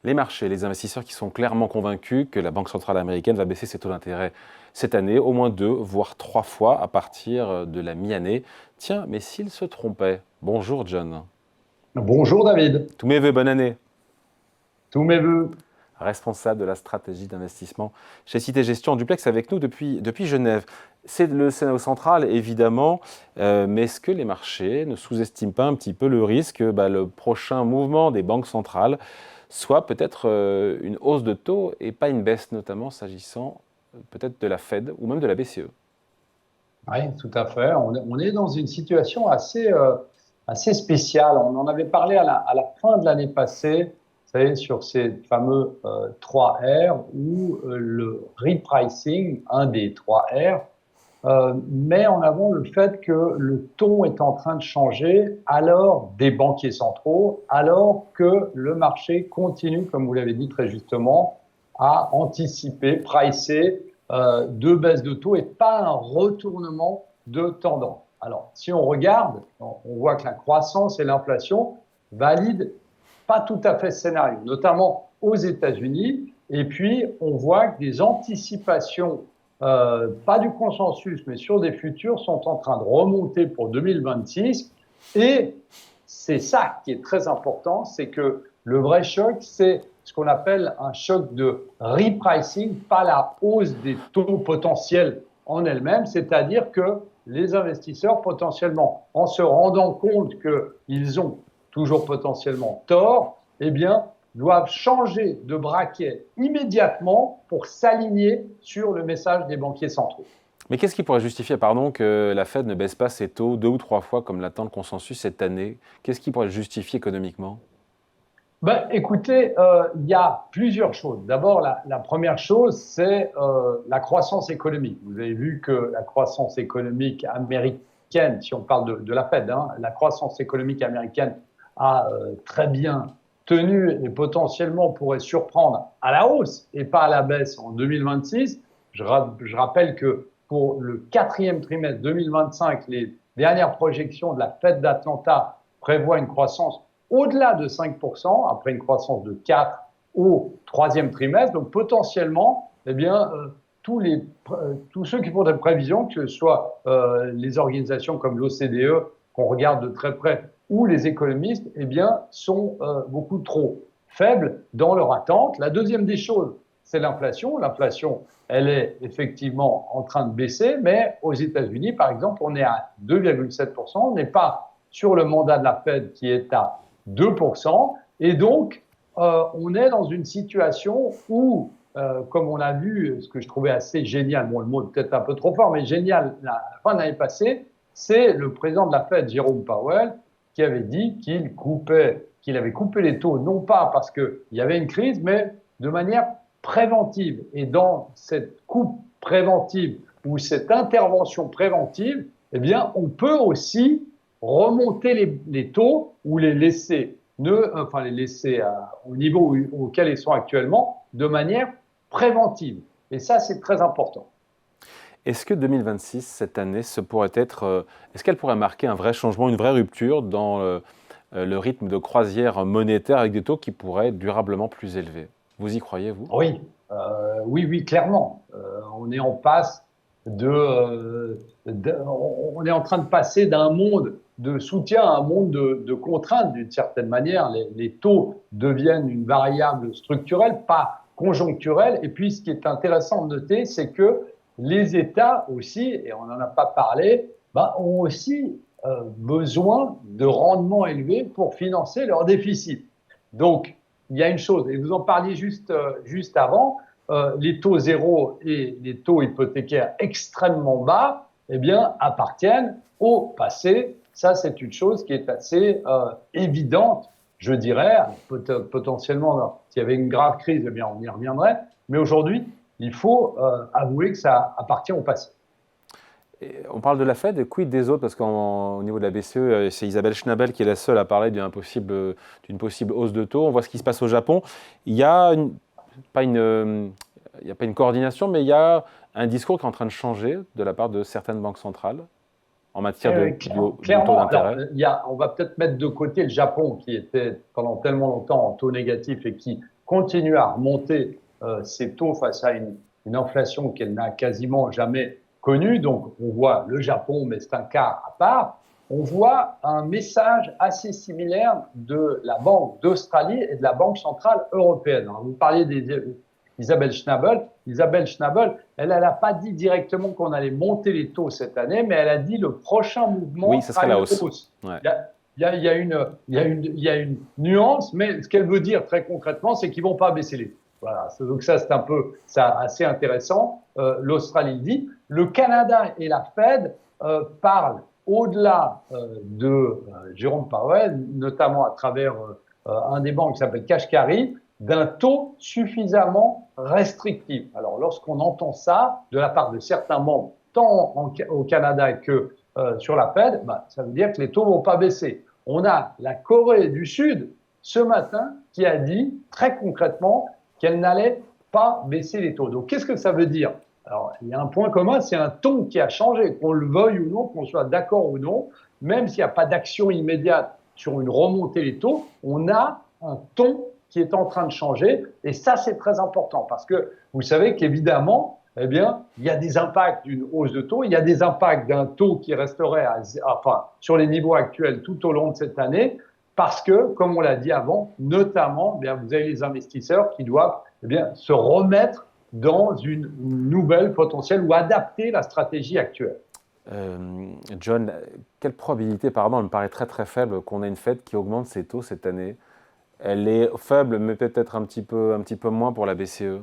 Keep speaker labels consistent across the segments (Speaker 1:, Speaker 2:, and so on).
Speaker 1: Les marchés, les investisseurs qui sont clairement convaincus que la Banque centrale américaine va baisser ses taux d'intérêt cette année, au moins 2, voire 3 fois à partir de la mi-année. Tiens, mais s'ils se trompaient? Bonjour John.
Speaker 2: Bonjour David,
Speaker 1: Tous mes voeux, bonne année.
Speaker 2: tous mes voeux.
Speaker 1: Responsable de la stratégie d'investissement chez Cité Gestion en duplex avec nous depuis Genève. C'est le scénario central, évidemment, mais est-ce que les marchés ne sous-estiment pas un petit peu le risque que le prochain mouvement des banques centrales soit peut-être une hausse de taux et pas une baisse, notamment s'agissant peut-être de la Fed ou même de la BCE?
Speaker 2: Oui, tout à fait. On est dans une situation assez spéciale. On en avait parlé à la fin de l'année passée, vous savez, sur ces fameux 3 R où le repricing, un des 3 R, met en avant le fait que le ton est en train de changer alors des banquiers centraux, alors que le marché continue, comme vous l'avez dit très justement, à anticiper, pricer deux baisses de taux et pas un retournement de tendance. Alors, si on regarde, on voit que la croissance et l'inflation valident pas tout à fait ce scénario, notamment aux États-Unis. Et puis, on voit que des anticipations, pas du consensus, mais sur des futurs, sont en train de remonter pour 2026. Et c'est ça qui est très important, c'est que le vrai choc, c'est ce qu'on appelle un choc de repricing, pas la hausse des taux potentiels en elle-même, c'est-à-dire que les investisseurs potentiellement, en se rendant compte qu'ils ont toujours potentiellement tort, eh bien, doivent changer de braquet immédiatement pour s'aligner sur le message des banquiers centraux.
Speaker 1: Mais qu'est-ce qui pourrait justifier, pardon, que la Fed ne baisse pas ses taux 2 ou 3 fois comme l'attend le consensus cette année? Qu'est-ce qui pourrait le justifier économiquement?
Speaker 2: Ben, écoutez, il y a plusieurs choses. D'abord, la première chose, c'est la croissance économique. Vous avez vu que la croissance économique américaine, si on parle de la Fed, hein, la croissance économique américaine a très bien tenu et potentiellement pourrait surprendre à la hausse et pas à la baisse en 2026. Je rappelle que pour le quatrième trimestre 2025, les dernières projections de la Fed d'Atlanta prévoient une croissance au-delà de 5%, après une croissance de 4 au troisième trimestre. Donc potentiellement, eh bien, tous ceux qui font des prévisions, que ce soit les organisations comme l'OCDE, qu'on regarde de très près, ou les économistes, eh bien, sont beaucoup trop faibles dans leur attente. La deuxième des choses, c'est l'inflation. L'inflation, elle est effectivement en train de baisser, mais aux États-Unis, par exemple, on est à 2,7%. On n'est pas sur le mandat de la Fed qui est à 2%. Et donc, on est dans une situation où, comme on a vu, ce que je trouvais assez génial, bon, le mot est peut-être un peu trop fort, mais génial, la fin de l'année passée, c'est le président de la Fed, Jerome Powell, qui avait dit qu'il avait coupé les taux, non pas parce qu'il y avait une crise, mais de manière préventive. Et dans cette coupe préventive ou cette intervention préventive, eh bien, on peut aussi remonter les taux ou les laisser, enfin les laisser au niveau auquel ils sont actuellement de manière préventive. Et ça, c'est très important.
Speaker 1: Est-ce que 2026, cette année, est-ce qu'elle pourrait marquer un vrai changement, une vraie rupture dans le rythme de croisière monétaire avec des taux qui pourraient être durablement plus élevés? Vous y croyez, vous?
Speaker 2: Oui, oui, clairement. On est en passe on est en train de passer d'un monde de soutien à un monde de contraintes d'une certaine manière. Les taux deviennent une variable structurelle, pas conjoncturelle. Et puis, ce qui est intéressant de noter, c'est que les États aussi, et on n'en a pas parlé, ont aussi besoin de rendements élevés pour financer leurs déficits. Donc, il y a une chose, et vous en parliez juste avant, les taux zéro et les taux hypothécaires extrêmement bas, eh bien, appartiennent au passé. Ça, c'est une chose qui est assez évidente, je dirais. Potentiellement, s'il y avait une grave crise, eh bien, on y reviendrait. Mais aujourd'hui, il faut avouer que ça appartient au passé.
Speaker 1: Et on parle de la Fed, quid des autres? Parce qu'au niveau de la BCE, c'est Isabelle Schnabel qui est la seule à parler d'une possible hausse de taux. On voit ce qui se passe au Japon. Il y a pas une, il y a pas une coordination, mais il y a un discours qui est en train de changer de la part de certaines banques centrales en matière de taux
Speaker 2: Clairement, alors,
Speaker 1: d'intérêt.
Speaker 2: on va peut-être mettre de côté le Japon qui était pendant tellement longtemps en taux négatif et qui continuer à remonter ses taux face à une inflation qu'elle n'a quasiment jamais connue. Donc, on voit le Japon, mais c'est un cas à part. On voit un message assez similaire de la Banque d'Australie et de la Banque centrale européenne. Alors, vous parliez d'Isabelle Schnabel. Isabelle Schnabel, elle n'a pas dit directement qu'on allait monter les taux cette année, mais elle a dit le prochain mouvement
Speaker 1: Oui, ce serait la hausse.
Speaker 2: Ouais. Il y a une nuance, mais ce qu'elle veut dire très concrètement, c'est qu'ils ne vont pas baisser les taux. Voilà. Donc ça, c'est un peu assez intéressant. L'Australie dit. Le Canada et la Fed parlent au-delà de Jérôme Powell, notamment à travers un des banques qui s'appelle Kashkari, d'un taux suffisamment restrictif. Alors, lorsqu'on entend ça de la part de certains membres, tant au Canada que sur la Fed, ça veut dire que les taux ne vont pas baisser. On a la Corée du Sud, ce matin, qui a dit très concrètement qu'elle n'allait pas baisser les taux. Donc, qu'est-ce que ça veut dire? Alors, il y a un point commun, c'est un ton qui a changé, qu'on le veuille ou non, qu'on soit d'accord ou non, même s'il n'y a pas d'action immédiate sur une remontée des taux, on a un ton qui est en train de changer. Et ça, c'est très important parce que vous savez qu'évidemment, eh bien, il y a des impacts d'une hausse de taux, il y a des impacts d'un taux qui resterait sur les niveaux actuels tout au long de cette année, parce que, comme on l'a dit avant, notamment, eh bien, vous avez les investisseurs qui doivent se remettre dans une nouvelle potentielle ou adapter la stratégie actuelle.
Speaker 1: John, quelle probabilité, apparemment, elle me paraît très très faible qu'on ait une Fed qui augmente ses taux cette année? Elle est faible, mais peut-être un petit peu moins pour la BCE.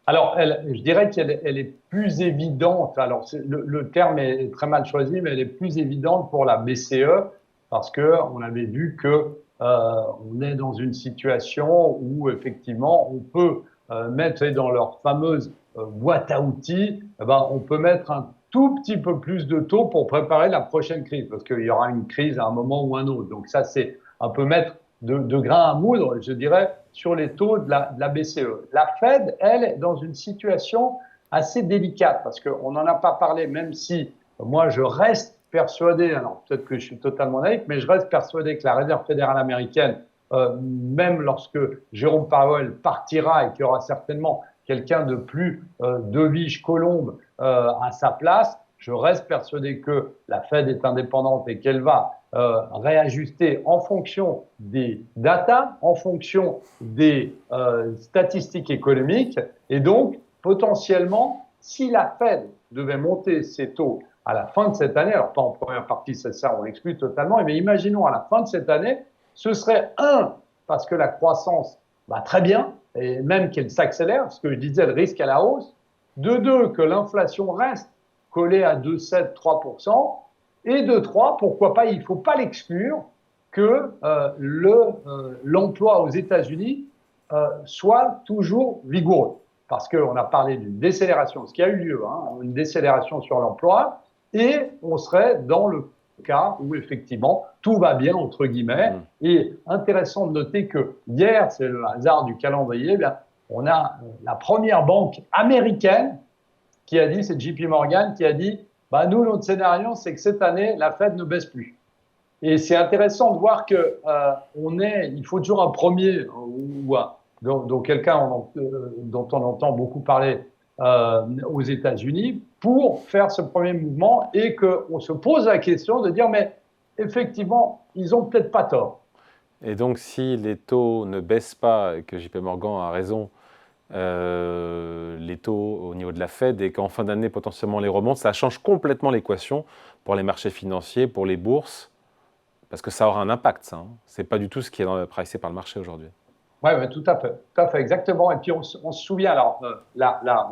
Speaker 2: Alors, je dirais qu'elle est plus évidente. Alors, le terme est très mal choisi, mais elle est plus évidente pour la BCE parce qu'on avait vu que on est dans une situation où effectivement on peut mettre dans leur fameuse boîte à outils, on peut mettre un tout petit peu plus de taux pour préparer la prochaine crise, parce qu'il y aura une crise à un moment ou un autre. Donc ça, c'est un peu mettre de grains à moudre, je dirais, sur les taux de la BCE. La Fed, elle, est dans une situation assez délicate, parce qu'on n'en a pas parlé, même si moi, je reste persuadé, alors peut-être que je suis totalement naïf, mais je reste persuadé que la Réserve fédérale américaine, même lorsque Jérôme Powell partira et qu'il y aura certainement quelqu'un de plus Devige Colombe à sa place, je reste persuadé que la Fed est indépendante et qu'elle va réajuster en fonction des data, en fonction des statistiques économiques. Et donc, potentiellement, si la Fed devait monter ses taux à la fin de cette année, alors pas en première partie, c'est ça, on l'exclut totalement, mais imaginons à la fin de cette année, ce serait parce que la croissance va très bien, et même qu'elle s'accélère, ce que je disais, le risque à la hausse. De deux, que l'inflation reste collée à 2,7, 3%. Et de trois, pourquoi pas, il ne faut pas l'exclure, que l'emploi aux États-Unis soit toujours vigoureux. Parce qu'on a parlé d'une décélération, ce qui a eu lieu, une décélération sur l'emploi, et on serait dans le cas où effectivement tout va bien entre guillemets. Et intéressant de noter que hier, c'est le hasard du calendrier, on a la première banque américaine qui a dit, c'est JP Morgan qui a dit, nous notre scénario c'est que cette année la Fed ne baisse plus. Et c'est intéressant de voir que il faut toujours un premier dont quelqu'un dont on entend beaucoup parler aux États-Unis pour faire ce premier mouvement et qu'on se pose la question de dire mais effectivement, ils ont peut-être pas tort.
Speaker 1: Et donc si les taux ne baissent pas et que JP Morgan a raison, les taux au niveau de la Fed et qu'en fin d'année potentiellement les remontent, ça change complètement l'équation pour les marchés financiers, pour les bourses, parce que ça aura un impact, ça. C'est pas du tout ce qui est pricé par le marché aujourd'hui.
Speaker 2: Oui, tout à fait, exactement. Et puis on se souvient, alors là,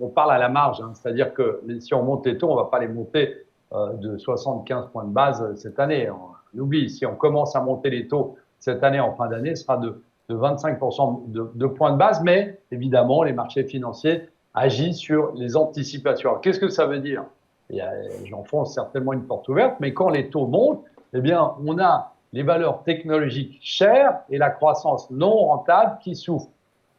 Speaker 2: on parle à la marge, c'est-à-dire que si on monte les taux, on ne va pas les monter de 75 points de base cette année. On oublie, si on commence à monter les taux cette année en fin d'année, ce sera de 25% de points de base, mais évidemment, les marchés financiers agissent sur les anticipations. Alors, qu'est-ce que ça veut dire? J'enfonce certainement une porte ouverte, mais quand les taux montent, eh bien, on a les valeurs technologiques chères et la croissance non rentable qui souffre.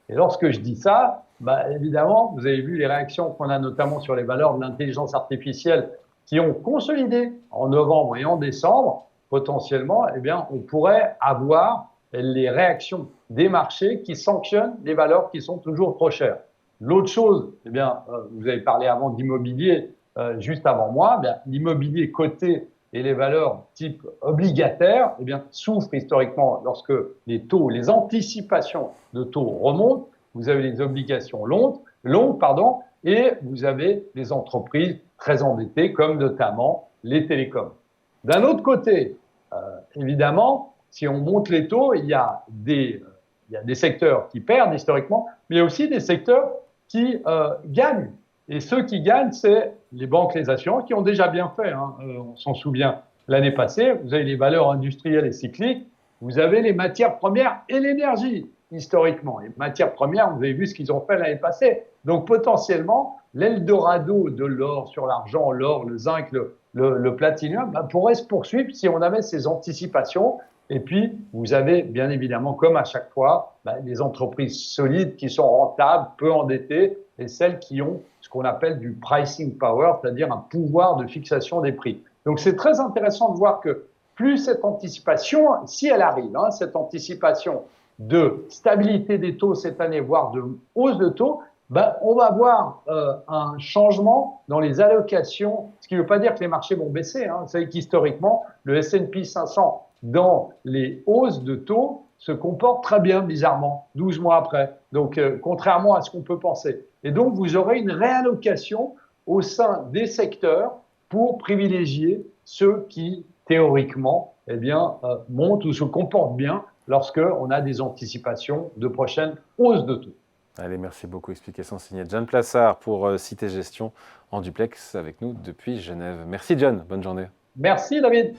Speaker 2: Et lorsque je dis ça, évidemment, vous avez vu les réactions qu'on a notamment sur les valeurs de l'intelligence artificielle qui ont consolidé en novembre et en décembre. Potentiellement, eh bien, on pourrait avoir les réactions des marchés qui sanctionnent les valeurs qui sont toujours trop chères. L'autre chose, eh bien, vous avez parlé avant d'immobilier, juste avant moi, eh l'immobilier coté et les valeurs type obligataires eh bien, souffrent historiquement lorsque les taux, les anticipations de taux remontent. Vous avez les obligations longues, et vous avez les entreprises très endettées, comme notamment les télécoms. D'un autre côté, évidemment, si on monte les taux, il y a des secteurs qui perdent historiquement, mais il y a aussi des secteurs qui gagnent. Et ceux qui gagnent, c'est les banques, les assurances, qui ont déjà bien fait. On s'en souvient l'année passée. Vous avez les valeurs industrielles et cycliques. Vous avez les matières premières et l'énergie, historiquement. Les matières premières, vous avez vu ce qu'ils ont fait l'année passée. Donc, potentiellement, l'Eldorado de l'or sur l'argent, l'or, le zinc, le platinium, pourrait se poursuivre si on avait ces anticipations. Et puis, vous avez bien évidemment, comme à chaque fois, des entreprises solides qui sont rentables, peu endettées, et celles qui ont ce qu'on appelle du pricing power, c'est-à-dire un pouvoir de fixation des prix. Donc, c'est très intéressant de voir que plus cette anticipation, si elle arrive, cette anticipation de stabilité des taux cette année, voire de hausse de taux, on va avoir un changement dans les allocations, ce qui ne veut pas dire que les marchés vont baisser. Vous savez qu'historiquement, le S&P 500, dans les hausses de taux, se comporte très bien, bizarrement, 12 mois après. Donc, contrairement à ce qu'on peut penser. Et donc, vous aurez une réallocation au sein des secteurs pour privilégier ceux qui, théoriquement, montent ou se comportent bien lorsqu'on a des anticipations de prochaines hausses de taux.
Speaker 1: Allez, merci beaucoup. Explication signée John Plassard pour Cité Gestion en duplex avec nous depuis Genève. Merci John, bonne journée.
Speaker 2: Merci David.